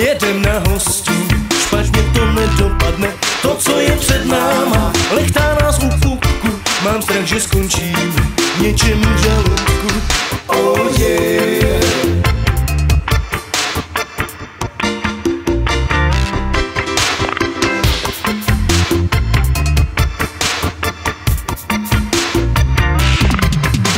jedem na hostinu, špatně to nedopadne, to, co je před náma, lechtá nás u pupku, mám strach, že skončím něčem v žaludku. Oh yeah.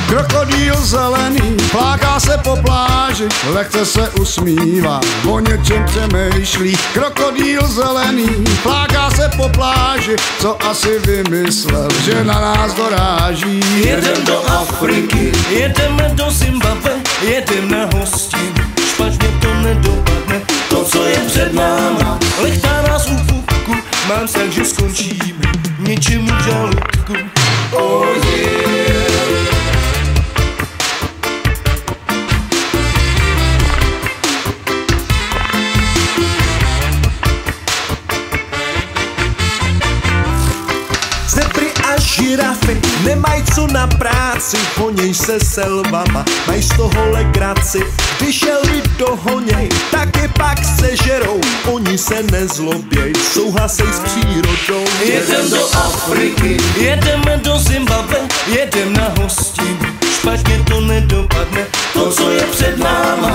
Krokodýl zelený pláká se po pláži, lehce se usmívá, o něčem přemýšlí. Krokodýl zelený pláká se po pláži, co asi vymyslel, že na nás doráží. Jedem do Afriky, jedeme do Zimbabwe, jedem na hostinu, špatně to nedopadne, to, co je před náma, lechtá nás u pupku, mám strach, že skončíme něčem v žaludku. Oh yeah. Zebry a žirafy nemají co na práci, honěj se selvama, mají z toho legraci. Když je lid dohoněj, tak je pak sežerou, oni se nezloběj, souhlasej s přírodou. Jedem do Afriky, jedeme do Zimbabwe, jedem na hostinu, špatně to nedopadne, to, co je před náma,